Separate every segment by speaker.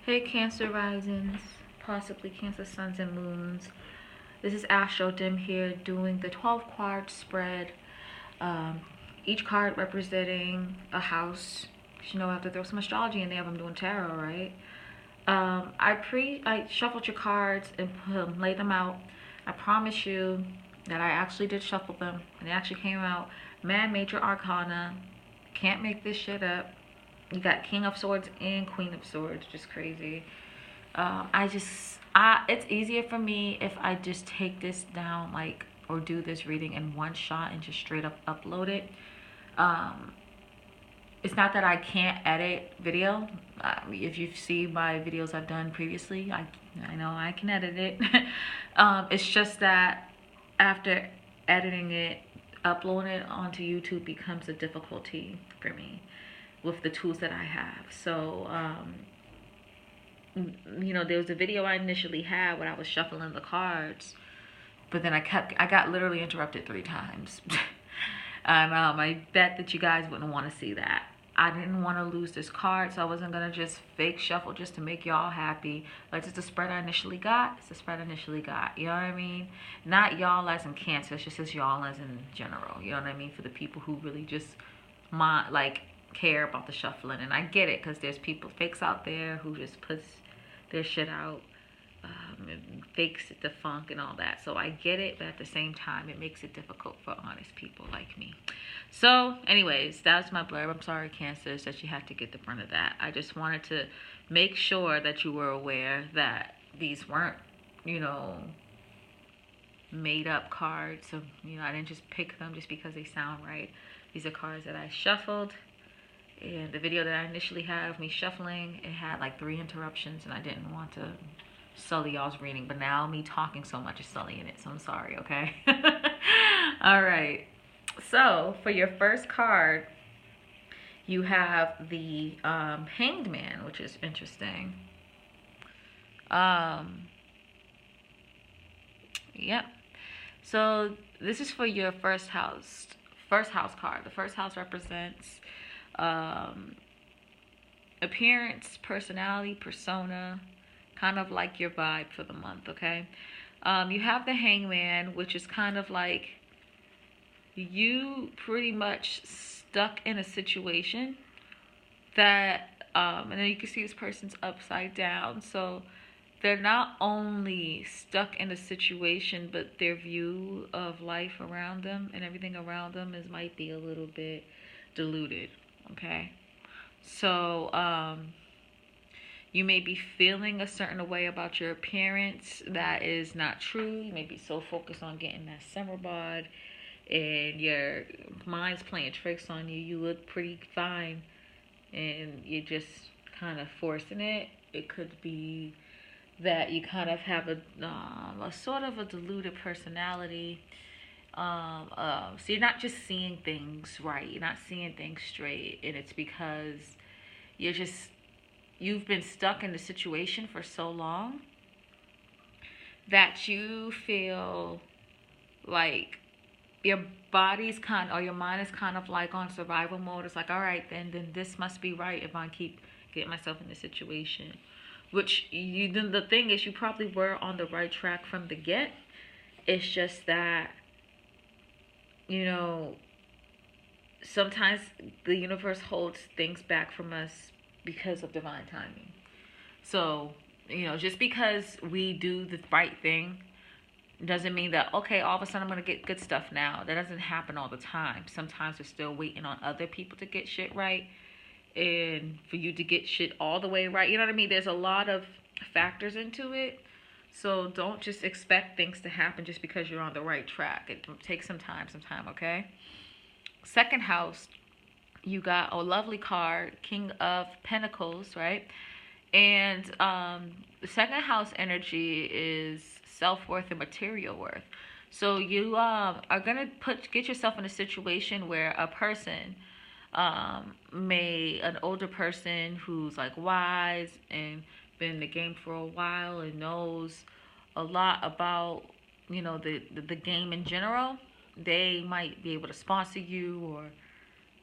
Speaker 1: Hey Cancer risings, possibly Cancer suns and moons. This is Astro Dim here doing the 12 card spread. Um, each card representing a house. You know, I have to throw some astrology in there if I'm doing tarot, right? I shuffled your cards and laid them out. I promise you that I actually did shuffle them, and they actually came out Mad Major Arcana. Can't make this shit up. You got King of Swords and Queen of Swords, just crazy. It's easier for me if I just take this down, like, or do this reading in one shot and just straight up upload it. Um, it's not that I can't edit video. If you see my videos I've done previously, I know I can edit it. It's just that after editing it, uploading it onto YouTube becomes a difficulty for me with the tools that I have. So, there was a video I initially had when I was shuffling the cards, but then I got literally interrupted 3 times. And I bet that you guys wouldn't want to see that. I didn't want to lose this card, so I wasn't going to just fake shuffle just to make y'all happy. Like, it's the spread I initially got. It's the spread I initially got. You know what I mean? Not y'all as in Cancer. It's just as y'all as in general. You know what I mean? For the people who really just care about the shuffling. And I get it, because there's fakes out there who just puts their shit out, and fakes the funk and all that. So I get it, but at the same time, it makes it difficult for honest people like me. So anyways, that's my blurb. I'm sorry, Cancers, that you had to get the brunt of that. I just wanted to make sure that you were aware that these weren't, made up cards. So, I didn't just pick them just because they sound right. These are cards that I shuffled. And the video that I initially had of me shuffling, it had like 3 interruptions, and I didn't want to sully y'all's reading. But now me talking so much is sullying it, so I'm sorry, okay? All right. So for your first card, you have the Hanged Man, which is interesting. Yep. So this is for your first house card. The first house represents appearance, personality, persona, kind of like your vibe for the month, okay? You have the Hangman, which is kind of like you pretty much stuck in a situation that, and then you can see this person's upside down. So they're not only stuck in a situation, but their view of life around them and everything around them might be a little bit diluted. Okay, so you may be feeling a certain way about your appearance that is not true. You may be so focused on getting that summer bod, and your mind's playing tricks on you. You look pretty fine, and you're just kind of forcing it. It could be that you kind of have a sort of a diluted personality. So you're not just seeing things right. You're not seeing things straight, and it's because you've been stuck in the situation for so long that you feel like your body's or your mind is kind of like on survival mode. It's like, all right, then this must be right if I keep getting myself in this situation. Which the thing is, you probably were on the right track from the get. It's just that, sometimes the universe holds things back from us because of divine timing. So, just because we do the right thing doesn't mean that, okay, all of a sudden I'm going to get good stuff now. That doesn't happen all the time. Sometimes we're still waiting on other people to get shit right, and for you to get shit all the way right. You know what I mean? There's a lot of factors into it. So don't just expect things to happen just because you're on the right track. It takes some time, okay? Second house, you got a lovely card, King of Pentacles, right? And the second house energy is self-worth and material worth. So you are going to get yourself in a situation where a person, an older person who's like wise and been in the game for a while and knows a lot about the game in general, they might be able to sponsor you or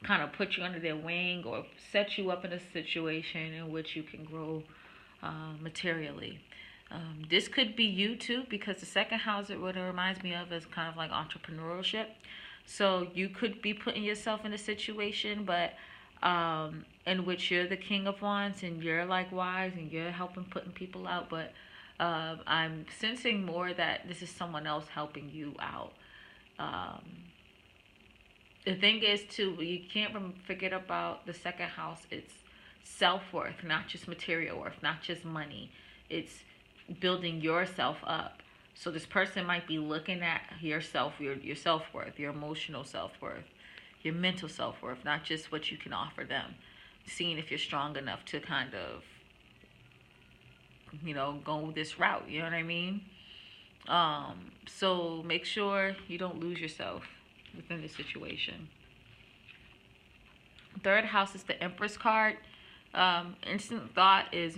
Speaker 1: kind of put you under their wing or set you up in a situation in which you can grow materially. This could be you too, because the second house, what it reminds me of is kind of like entrepreneurship. So you could be putting yourself in a situation, but in which you're the king of wands and you're like wise and you're helping putting people out. But I'm sensing more that this is someone else helping you out. The thing is too, you can't forget about the second house. It's self-worth, not just material worth, not just money. It's building yourself up. So this person might be looking at your self-worth, your emotional self-worth, your mental self-worth, not just what you can offer them. Seeing if you're strong enough to kind of, go this route. You know what I mean? So make sure you don't lose yourself within the situation. Third house is the Empress card. Instant thought is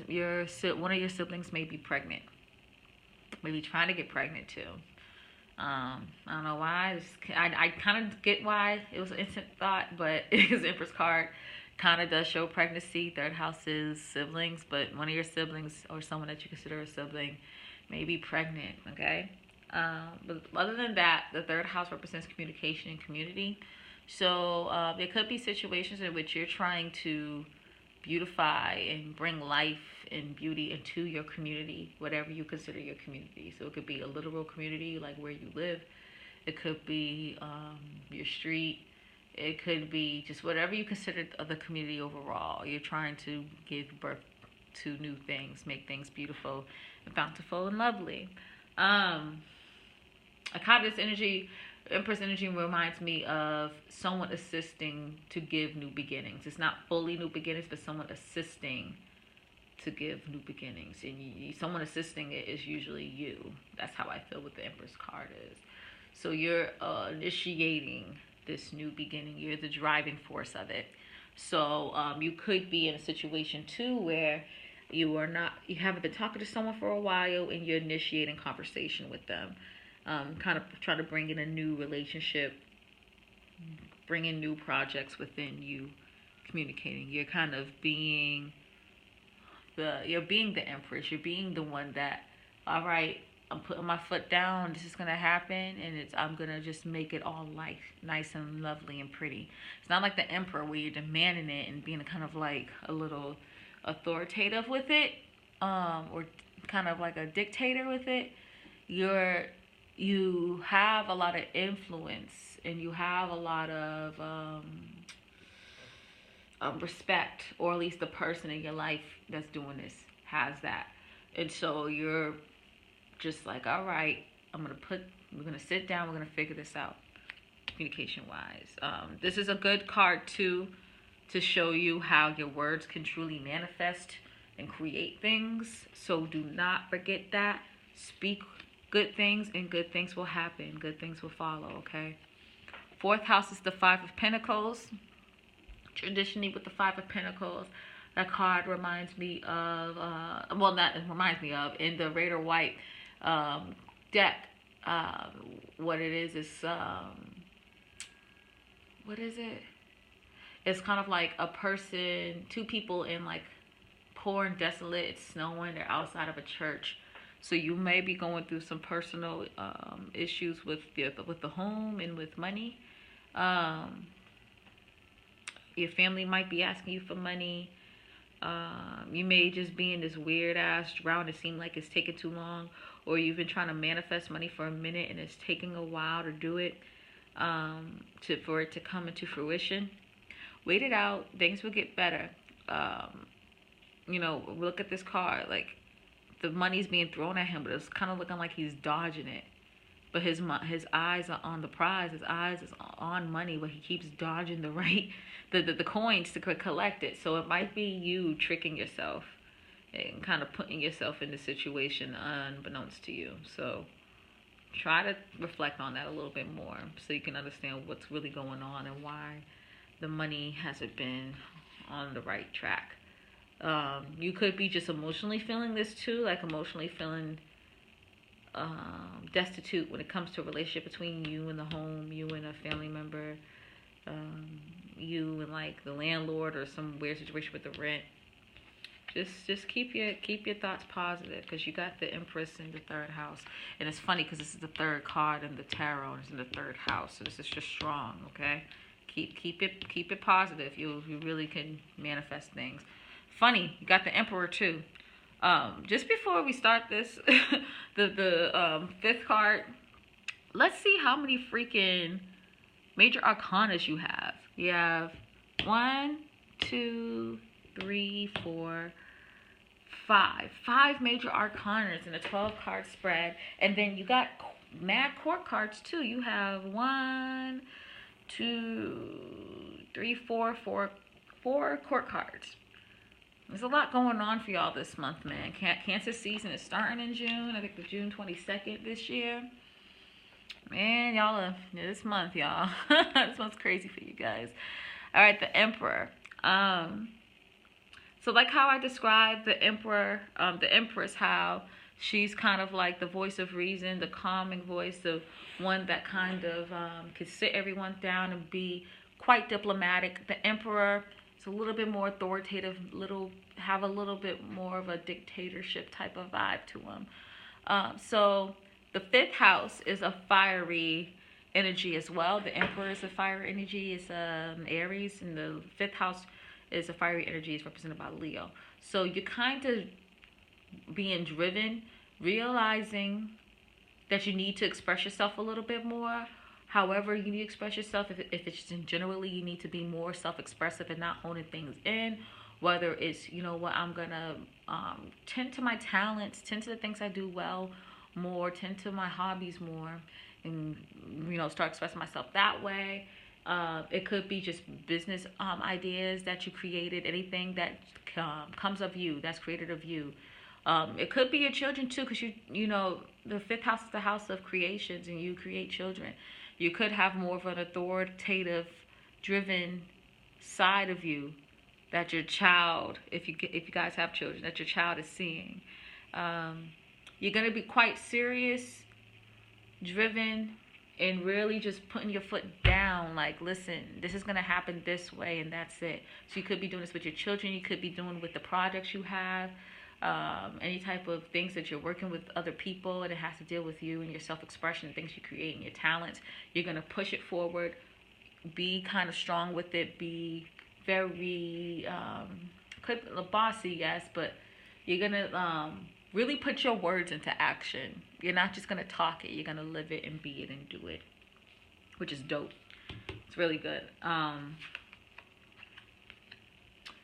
Speaker 1: one of your siblings may be pregnant. Maybe trying to get pregnant too. I don't know why. I kind of get why it was an instant thought, but because Empress card kind of does show pregnancy. Third house is siblings, but one of your siblings or someone that you consider a sibling may be pregnant, okay? But other than that, the third house represents communication and community. So there could be situations in which you're trying to beautify and bring life and beauty into your community, whatever you consider your community. So it could be a literal community, like where you live. It could be your street. It could be just whatever you consider the community overall. You're trying to give birth to new things, make things beautiful and bountiful and lovely. This energy, Empress energy, reminds me of someone assisting to give new beginnings. It's not fully new beginnings, but someone assisting to give new beginnings. And someone assisting it is usually you. That's how I feel with the Empress card is. So you're initiating this new beginning. You're the driving force of it. So you could be in a situation too where you haven't been talking to someone for a while and you're initiating conversation with them. Kind of trying to bring in a new relationship, bring in new projects within you, communicating. You're kind of being the Empress. You're being the one that, all right, I'm putting my foot down. This is gonna happen, and I'm gonna just make it all nice and lovely and pretty. It's not like the Emperor where you're demanding it and being kind of like a little authoritative with it, or kind of like a dictator with it. You have a lot of influence and you have a lot of respect, or at least the person in your life that's doing this has that. And so you're just like, all right, we're gonna sit down, we're gonna figure this out, communication wise. This is a good card too, to show you how your words can truly manifest and create things. So do not forget that. Speak good things and good things will happen. Good things will follow, okay? Fourth house is the Five of Pentacles. Traditionally with the Five of Pentacles, that card reminds me of, in the Raider White deck, what it is, what is it? It's kind of like a person, two people in like poor and desolate, it's snowing, they're outside of a church. So you may be going through some personal issues with the home and with money. Your family might be asking you for money. You may just be in this weird ass drought. It seems like it's taking too long, or you've been trying to manifest money for a minute and it's taking a while to do it, for it to come into fruition. Wait it out. Things will get better. Look at this card. Like, the money's being thrown at him, but it's kind of looking like he's dodging it. But his eyes are on the prize. His eyes is on money, but he keeps dodging the coins to collect it. So it might be you tricking yourself and kind of putting yourself in the situation unbeknownst to you. So try to reflect on that a little bit more so you can understand what's really going on and why the money hasn't been on the right track. You could be just emotionally feeling this too, like emotionally feeling destitute when it comes to a relationship between you and the home, you and a family member, you and like the landlord, or some weird situation with the rent. Just keep your thoughts positive, because you got the Empress in the third house, and it's funny because this is the third card in the tarot, and it's in the third house, so this is just strong. Okay, keep it positive. You really can manifest things. Funny, you got the Emperor too. Just before we start this, the fifth card. Let's see how many freaking major arcanas you have. You have 1, 2, 3, 4, 5. 5 major arcanas in a 12 card spread. And then you got mad court cards too. You have 1, 2, 3, 4 court cards. There's a lot going on for y'all this month, man. Cancer season is starting in June. I think the June 22nd this year. Man, y'all, this month, y'all. This month's crazy for you guys. All right, the Emperor. So like how I described the Emperor, the Empress, how she's kind of like the voice of reason, the calming voice, the one that kind of can sit everyone down and be quite diplomatic. The Emperor is a little bit more authoritative, have a little bit more of a dictatorship type of vibe to him. So the fifth house is a fiery energy as well. The Emperor is a fire energy. It's Aries, and the fifth house is a fiery energy. It's represented by Leo. So you're kind of being driven, realizing that you need to express yourself a little bit more. However, you need to express yourself. If it's generally, you need to be more self-expressive and not holding things in. Whether it's, you know what, I'm gonna tend to my talents, tend to the things I do well more, tend to my hobbies more, and start expressing myself that way. It could be just business ideas that you created, anything that comes of you, that's created of you. It could be your children too, because the fifth house is the house of creations, and you create children. You could have more of an authoritative, driven side of you that your child, if you guys have children, that your child is seeing. You're going to be quite serious, driven, and really just putting your foot down. Like, listen, this is going to happen this way, and that's it. So you could be doing this with your children. You could be doing with the projects you have. Any type of things that you're working with other people, and it has to deal with you and your self-expression, things you create and your talents. You're going to push it forward. Be kind of strong with it. Be very, bossy, yes, but you're going to really put your words into action. You're not just going to talk it. You're going to live it and be it and do it, which is dope. It's really good.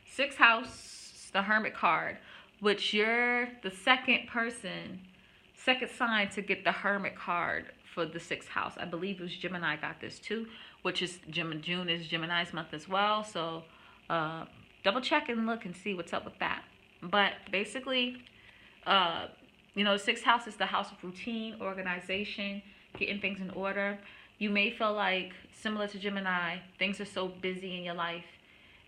Speaker 1: Sixth house, the Hermit card, which you're the second sign to get the Hermit card for the sixth house. I believe it was Gemini got this too, which is June is Gemini's month as well. So double check and look and see what's up with that. But basically, the sixth house is the house of routine, organization, getting things in order. You may feel like, similar to Gemini, things are so busy in your life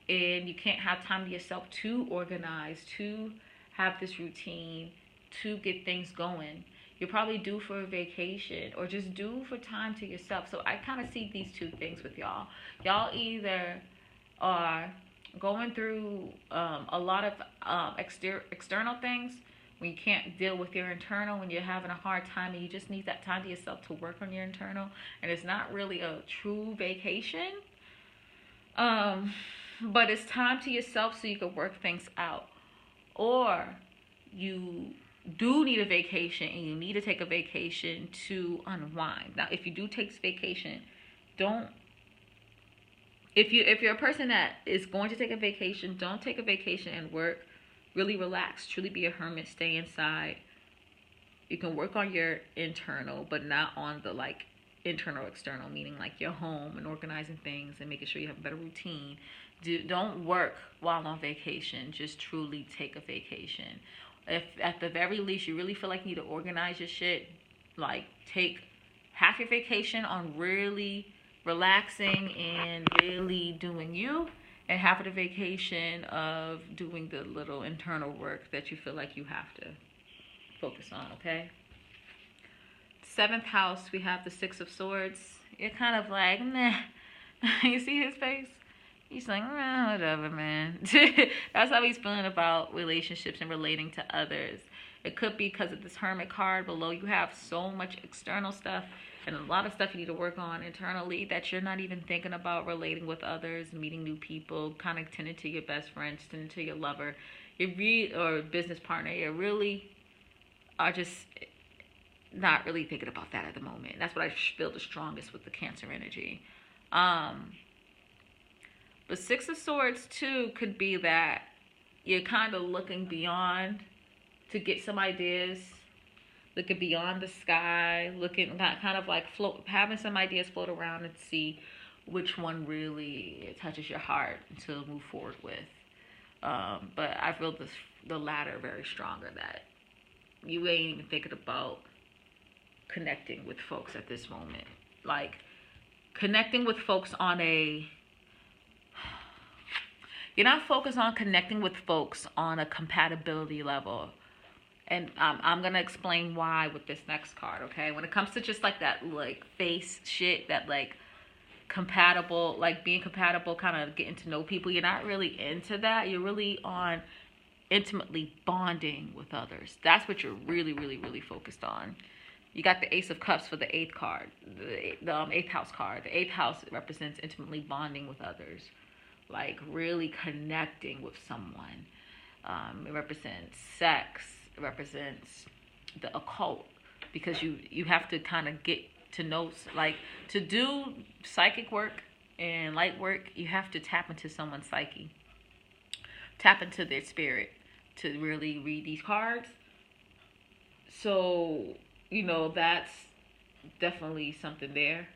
Speaker 1: and you can't have time to yourself to organize, to have this routine, to get things going. You're probably due for a vacation or just due for time to yourself. So I kind of see these two things with y'all. Y'all either are going through a lot of external things when you can't deal with your internal, when you're having a hard time and you just need that time to yourself to work on your internal, and it's not really a true vacation, but it's time to yourself so you can work things out. Or you do need a vacation and you need to take a vacation to unwind. Now, if you do take vacation, if you're a person that is going to take a vacation, don't take a vacation and work. Really relax, truly be a hermit, stay inside. You can work on your internal, but not on the internal external, meaning like your home and organizing things and making sure you have a better routine. Don't work while on vacation. Just truly take a vacation. If at the very least you really feel like you need to organize your shit, take half your vacation on really relaxing and really doing you, and half of the vacation of doing the little internal work that you feel like you have to focus on, okay? Seventh house, we have the Six of Swords. You're kind of like, meh. You see his face? He's like, whatever, man. That's how he's feeling about relationships and relating to others. It could be because of this Hermit card below. You have so much external stuff and a lot of stuff you need to work on internally that you're not even thinking about relating with others, meeting new people, kind of tending to your best friends, tending to your lover, or business partner. You really are just not really thinking about that at the moment. That's what I feel the strongest with the Cancer energy. But Six of Swords too could be that you're kind of looking beyond to get some ideas, looking beyond the sky, looking kind of like having some ideas float around and see which one really touches your heart to move forward with. But I feel the latter very stronger, that you ain't even thinking about connecting with folks at this moment. Like connecting with folks you're not focused on connecting with folks on a compatibility level. And I'm going to explain why with this next card, okay? When it comes to just like that, like face shit, that like compatible, like being compatible, kind of getting to know people, you're not really into that. You're really on intimately bonding with others. That's what you're really, really, really focused on. You got the Ace of Cups for the 8th card, the 8th house card. The 8th house represents intimately bonding with others, like really connecting with someone. It represents sex. It represents the occult, because you have to kind of get to know, like to do psychic work and light work, you have to tap into someone's psyche, tap into their spirit to really read these cards. So, that's definitely something there.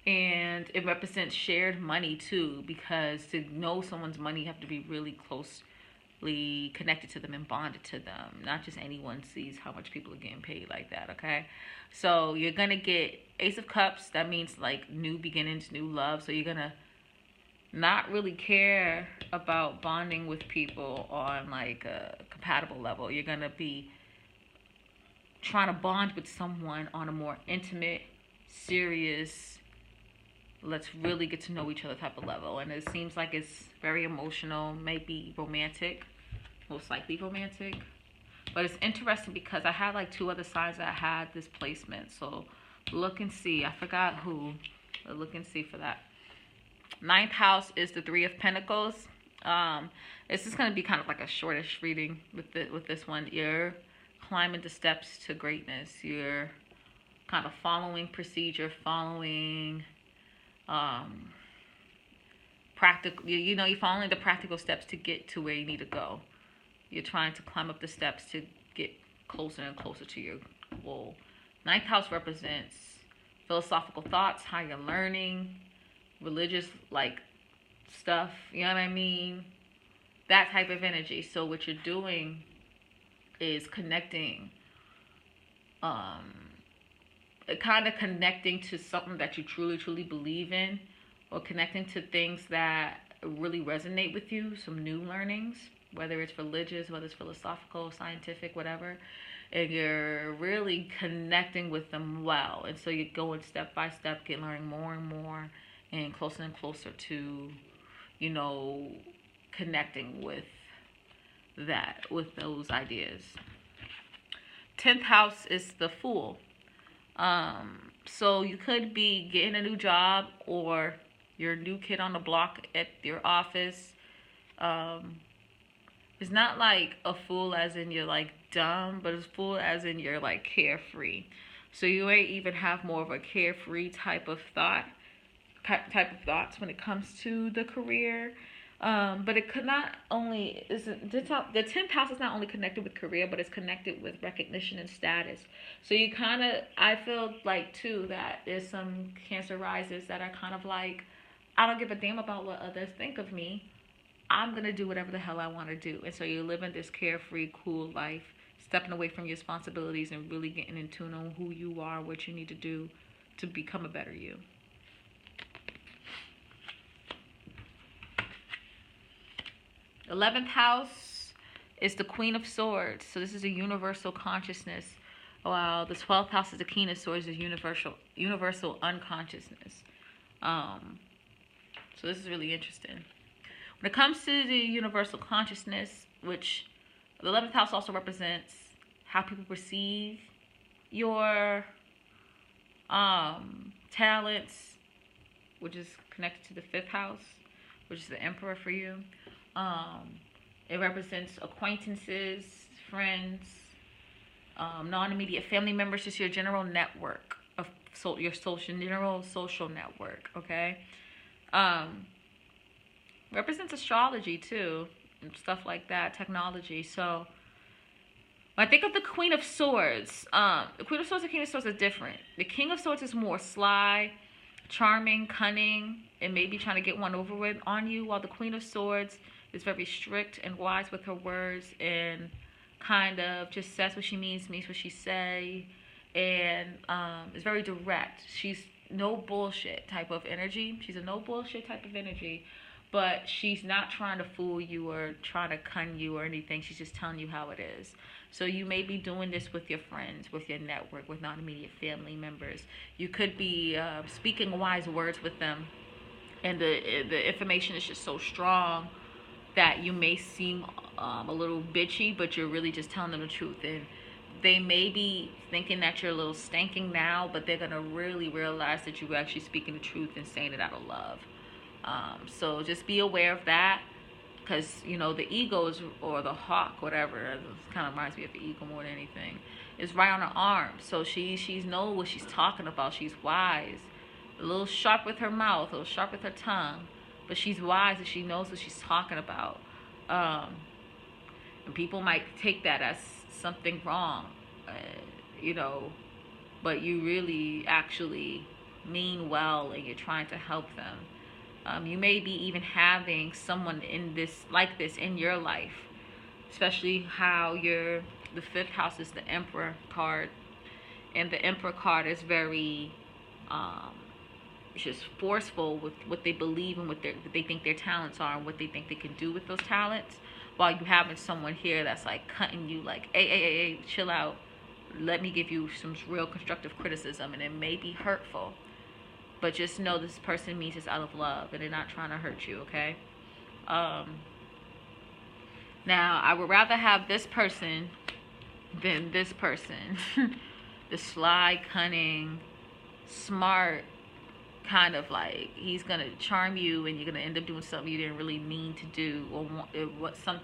Speaker 1: And it represents shared money too, because to know someone's money, you have to be really closely connected to them and bonded to them. Not just anyone sees how much people are getting paid like that, okay? So you're going to get Ace of Cups. That means like new beginnings, new love. So you're going to not really care about bonding with people on like a compatible level. You're going to be trying to bond with someone on a more intimate, serious, let's really get to know each other type of level. And it seems like it's very emotional, maybe romantic, most likely romantic. But it's interesting because I had like 2 other signs that had this placement. So look and see. I forgot who, but look and see for that. 9th house is the 3 of Pentacles. It's just going to be kind of like a shortish reading with this one. You're climbing the steps to greatness. You're kind of following procedure, following you're following the practical steps to get to where you need to go. You're trying to climb up the steps to get closer and closer to your goal. 9th house represents philosophical thoughts, higher learning, religious like stuff, you know what I mean? That type of energy. So what you're doing is connecting, kind of connecting to something that you truly, truly believe in, or connecting to things that really resonate with you, some new learnings, whether it's religious, whether it's philosophical, scientific, whatever, and you're really connecting with them well. And so you're going step by step, learning more and more, and closer to, connecting with those ideas. 10th house is the Fool. So you could be getting a new job, or you're a new kid on the block at your office. It's not like a fool as in you're like dumb, but it's fool as in you're like carefree. So you may even have more of a carefree type of thoughts when it comes to the career. But it could not only the 10th house is not only connected with career, but it's connected with recognition and status. So you I feel like too that there's some Cancer risers that are kind of like, I don't give a damn about what others think of me. I'm gonna do whatever the hell I want to do. And so you're living this carefree, cool life, stepping away from your responsibilities and really getting in tune on who you are, what you need to do to become a better you. The 11th house is the Queen of Swords. So this is a universal consciousness. While the 12th house is the King of Swords, is universal unconsciousness. So this is really interesting. When it comes to the universal consciousness, which the 11th house also represents how people perceive your talents, which is connected to the 5th house, which is the Emperor for you. It represents acquaintances, friends, non-immediate family members, just your general network of your general social network. Okay. Represents astrology too, and stuff like that, technology. So when I think of the Queen of Swords, the Queen of Swords and King of Swords are different. The King of Swords is more sly, charming, cunning, and maybe trying to get one over with on you, while the Queen of Swords is very strict and wise with her words, and kind of just says what she means what she say, and is very direct. She's no bullshit type of energy. She's a no bullshit type of energy, but she's not trying to fool you or trying to con you or anything. She's just telling you how it is. So you may be doing this with your friends, with your network, with non-immediate family members. You could be speaking wise words with them, and the information is just so strong that you may seem a little bitchy, but you're really just telling them the truth. And they may be thinking that you're a little stanking now, but they're going to really realize that you're actually speaking the truth and saying it out of love. So just be aware of that, because, you know, the egos, or the hawk, whatever, it kind of reminds me of the eagle more than anything, is right on her arm. So she's knows what she's talking about. She's wise, a little sharp with her mouth, a little sharp with her tongue, but she's wise and she knows what she's talking about. And people might take that as something wrong, you know, but you really actually mean well and you're trying to help them. You may be even having someone like this in your life, especially how the 5th house is the Emperor card, and the Emperor card is very just forceful with what they believe and what they think their talents are and what they think they can do with those talents, while you having someone here that's like cutting you, like, hey, chill out, let me give you some real constructive criticism, and it may be hurtful, but just know this person means it's out of love and they're not trying to hurt you. Okay. Now I would rather have this person than this person. The sly, cunning, smart, kind of like, he's gonna charm you and you're gonna end up doing something you didn't really mean to do, or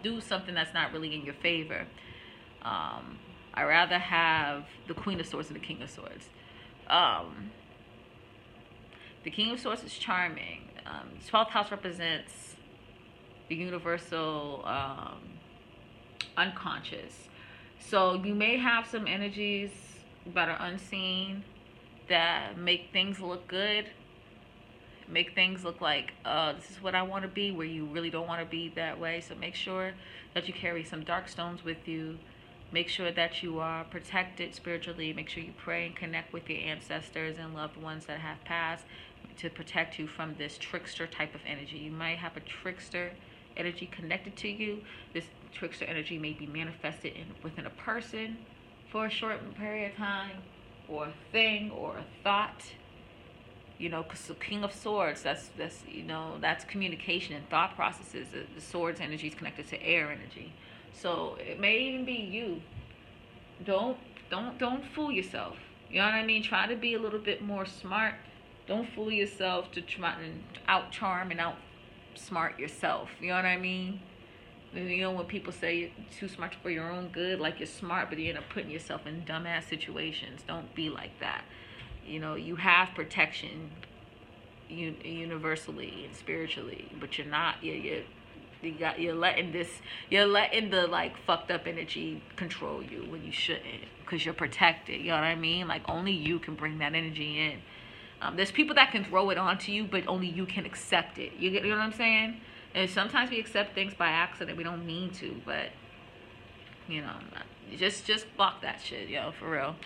Speaker 1: do something that's not really in your favor. I rather have the Queen of Swords and the King of Swords. The King of Swords is charming. 12th house represents the universal unconscious. So you may have some energies that are unseen that make things look good, make things look like, this is what I want to be, where you really don't want to be that way. So make sure that you carry some dark stones with you. Make sure that you are protected spiritually. Make sure you pray and connect with your ancestors and loved ones that have passed to protect you from this trickster type of energy. You might have a trickster energy connected to you. This trickster energy may be manifested within a person for a short period of time, or a thing, or a thought. You know, because the King of Swords, that's communication and thought processes. The Swords energy is connected to air energy, so it may even be you. Don't fool yourself. You know what I mean? Try to be a little bit more smart. Don't fool yourself to try and out-charm and out-smart yourself. You know what I mean? You know, when people say you're too smart for your own good, like you're smart, but you end up putting yourself in dumbass situations. Don't be like that. You know, you have protection universally and spiritually, but you're not. You're letting the like fucked up energy control you when you shouldn't, because you're protected. You know what I mean? Like, only you can bring that energy in. There's people that can throw it onto you, but only you can accept it. You know what I'm saying? And sometimes we accept things by accident. We don't mean to, but, you know, just block that shit, yo, for real.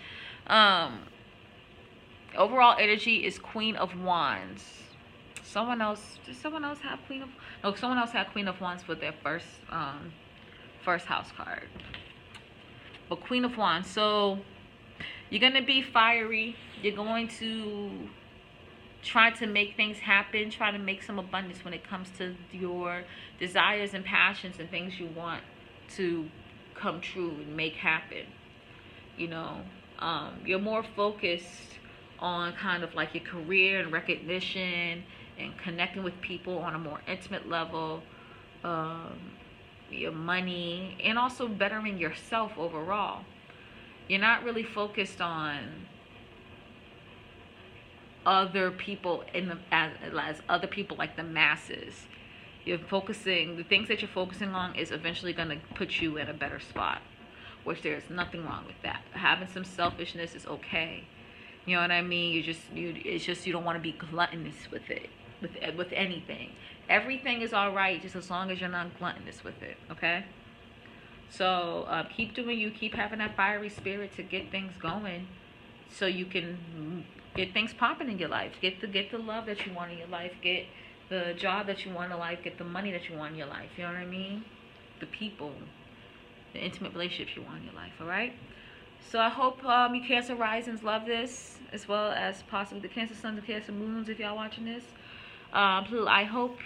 Speaker 1: Overall energy is Queen of Wands. Someone else had Queen of Wands for their first house card. But Queen of Wands. So You're going to be fiery. You're going to try to make things happen. Try to make some abundance when it comes to your desires and passions and things you want to come true and make happen. You know, you're more focused on kind of like your career and recognition and connecting with people on a more intimate level, your money, and also bettering yourself overall. You're not really focused on other people as other people, like the masses. The things that you're focusing on is eventually going to put you in a better spot, which there's nothing wrong with that. Having some selfishness is okay. You know what I mean? It's just you don't want to be gluttonous with it, with anything. Everything is all right, just as long as you're not gluttonous with it. Okay. So keep doing you. Keep having that fiery spirit to get things going, so you can get things popping in your life. Get the love that you want in your life. Get the job that you want in life. Get the money that you want in your life. You know what I mean? The people, the intimate relationships you want in your life. All right. So I hope you Cancer risings love this, as well as possibly the Cancer suns and Cancer moons if y'all watching this. I hope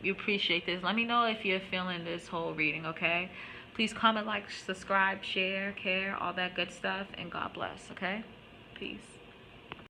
Speaker 1: you appreciate this. Let me know if you're feeling this whole reading, okay? Please comment, like, subscribe, share, care, all that good stuff, and God bless, okay? Peace.